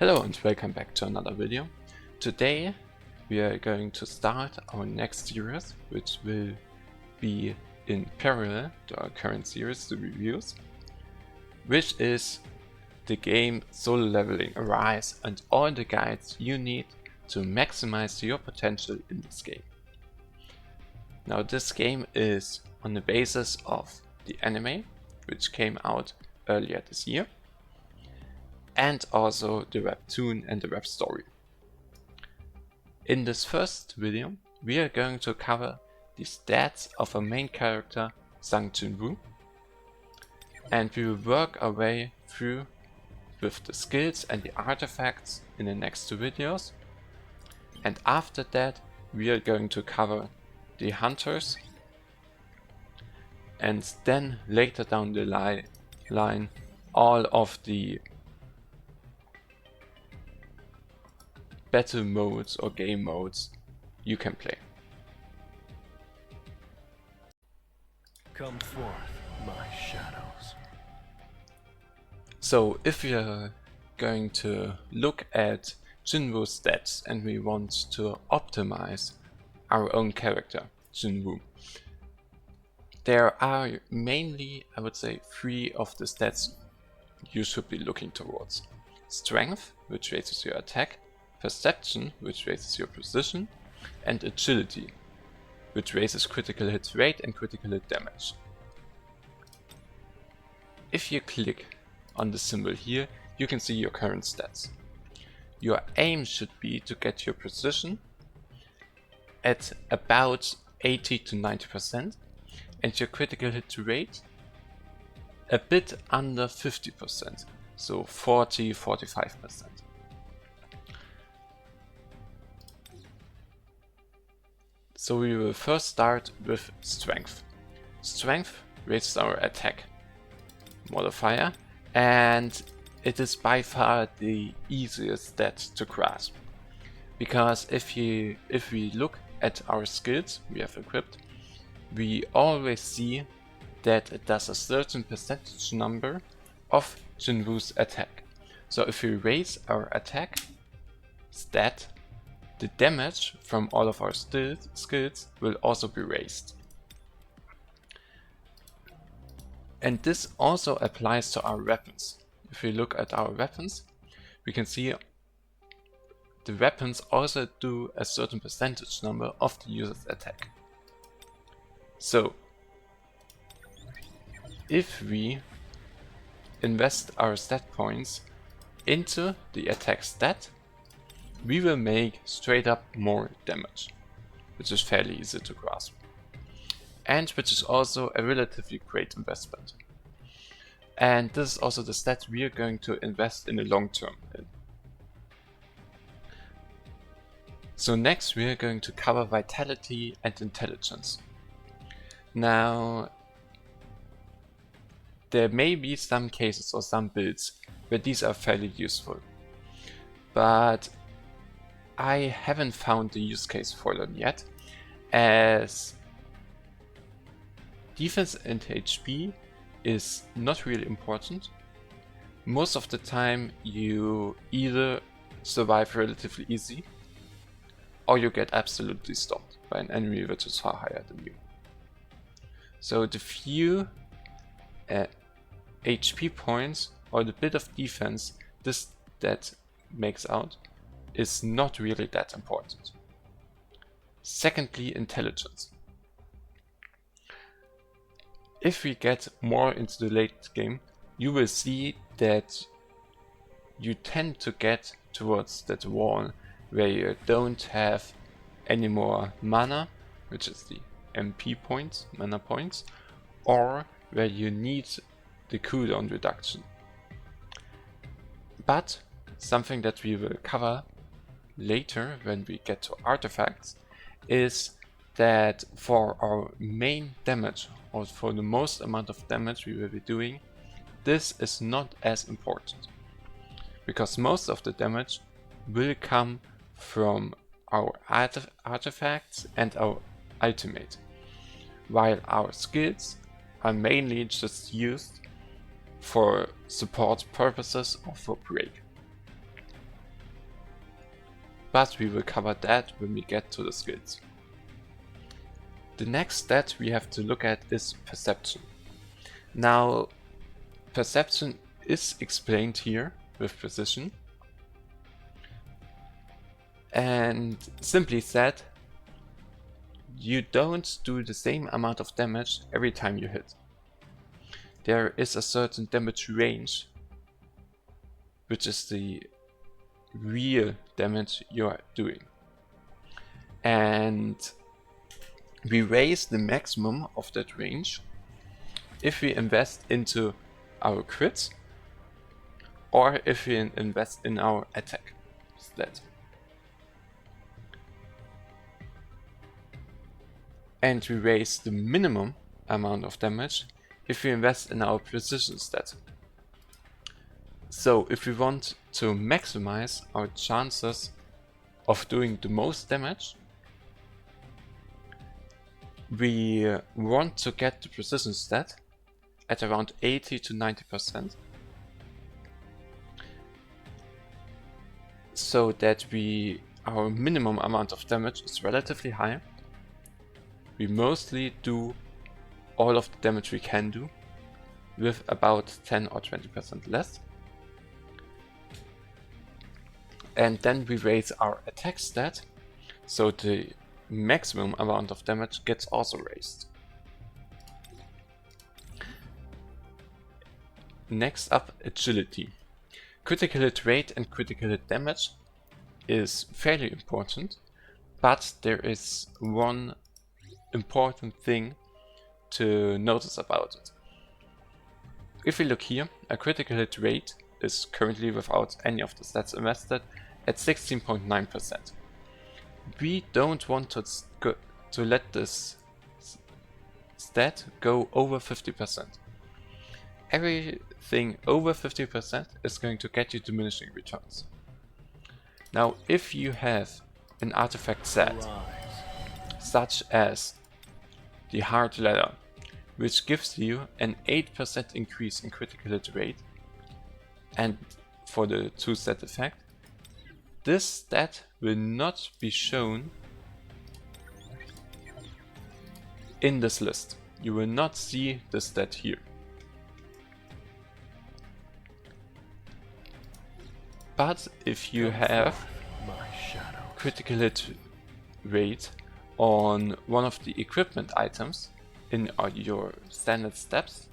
Hello and welcome back to another video. Today we are going to start our next series, which will be in parallel to our current series, the reviews, which is the game Solo Leveling Arise and all the guides you need to maximize your potential in this game. Now this game is on the basis of the anime, which came out earlier this year, and also the webtoon and the web story. In this first video, we are going to cover the stats of our main character, Sang Jin-woo, and we will work our way through with the skills and the artifacts in the next two videos. And after that, we are going to cover the hunters, and then later down the line, all of the battle modes or game modes you can play. Come forth, my shadows. So if we are going to look at Jin-woo's stats and we want to optimize our own character, Jin-woo, there are mainly, I would say, three of the stats you should be looking towards. Strength, which raises your attack, Perception, which raises your precision, and Agility, which raises critical hit rate and critical hit damage. If you click on the symbol here, you can see your current stats. Your aim should be to get your precision at about 80 to 90% and your critical hit rate a bit under 50%, so 40-45%. So we will first start with Strength. Strength raises our attack modifier, and it is by far the easiest stat to grasp. Because if we look at our skills we have equipped, we always see that it does a certain percentage number of Jin-woo's attack. So if we raise our attack stat, the damage from all of our skills will also be raised. And this also applies to our weapons. If we look at our weapons, we can see the weapons also do a certain percentage number of the user's attack. So if we invest our stat points into the attack stat, we will make straight up more damage, which is fairly easy to grasp, and which is also a relatively great investment. And this is also the stat we are going to invest in the long term in. So next we are going to cover Vitality and Intelligence. Now, there may be some cases or some builds where these are fairly useful, but I haven't found the use case for them yet, as defense and HP is not really important. Most of the time you either survive relatively easy or you get absolutely stopped by an enemy which is far higher than you. So the few HP points or the bit of defense this that makes out is not really that important. Secondly, Intelligence. If we get more into the late game, you will see that you tend to get towards that wall where you don't have any more mana, which is the MP points, mana points, or where you need the cooldown reduction. But something that we will cover later when we get to artifacts is that for our main damage, or for the most amount of damage we will be doing, this is not as important, because most of the damage will come from our artifacts and our ultimate, while our skills are mainly just used for support purposes or for break. but we will cover that when we get to the skills. The next stat we have to look at is perception. Now, perception is explained here with precision, and simply said, you don't do the same amount of damage every time you hit. There is a certain damage range, which is the real damage you are doing. And we raise the maximum of that range if we invest into our crits or if we invest in our attack stat. And we raise the minimum amount of damage if we invest in our precision stat. So if we want to maximize our chances of doing the most damage, we want to get the precision stat at around 80 to 90%, so that our minimum amount of damage is relatively high. We mostly do all of the damage we can do with about 10 or 20% less. And then we raise our attack stat, so the maximum amount of damage gets also raised. Next up, agility. Critical hit rate and critical hit damage is fairly important, but there is one important thing to notice about it. If we look here, a critical hit rate is currently, without any of the stats invested, at 16.9%. We don't want to let this stat go over 50%. Everything over 50% is going to get you diminishing returns. Now, if you have an artifact set, such as the Hard Ladder, which gives you an 8% increase in critical hit rate, and for the 2-stat effect, this stat will not be shown in this list. You will not see the stat here. But if you have critical hit rate on one of the equipment items in your standard steps,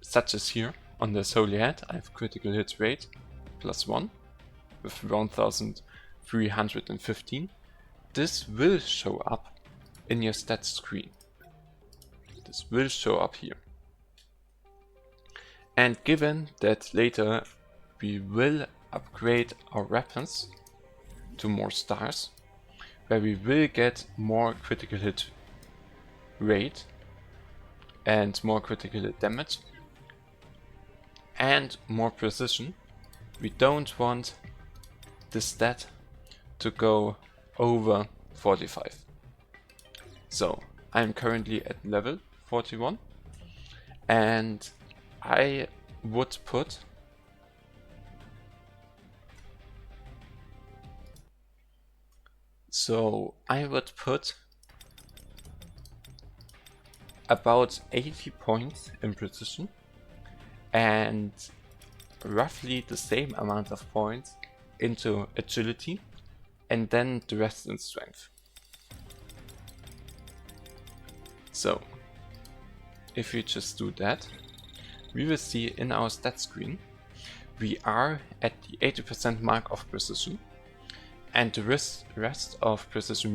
such as here on this Holy Head, I have critical hit rate +1 with 1315. This will show up in your stats screen. This will show up here. And given that later we will upgrade our weapons to more stars, where we will get more critical hit rate and more critical hit damage and more precision, we don't want the stat to go over 45. So I'm currently at level 41, and I would put about 80 points in precision and roughly the same amount of points into agility, and then the rest in strength. So if we just do that, we will see in our stat screen we are at the 80% mark of precision, and the rest of precision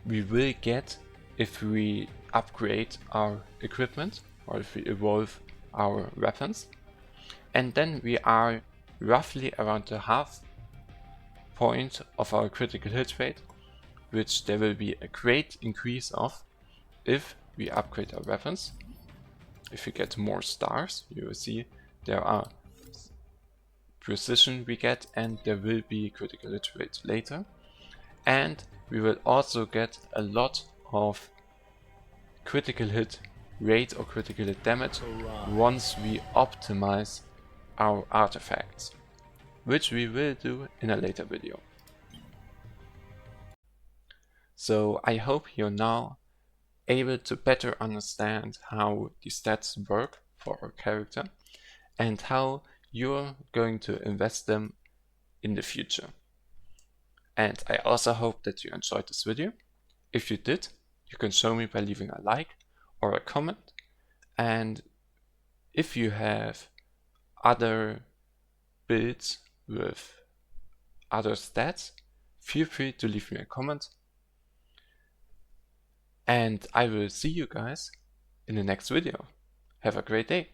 we will get if we upgrade our equipment or if we evolve our weapons. And then we are roughly around the half point of our critical hit rate, which there will be a great increase of if we upgrade our weapons. If we get more stars, you will see there are precision we get, and there will be critical hit rate later. And we will also get a lot of critical hit rate or critical hit damage once we optimize our artifacts. which we will do in a later video. So I hope you're now able to better understand how the stats work for our character and how you're going to invest them in the future. And I also hope that you enjoyed this video. If you did, you can show me by leaving a like or a comment. And if you have other builds with other stats, feel free to leave me a comment. And I will see you guys in the next video. Have a great day.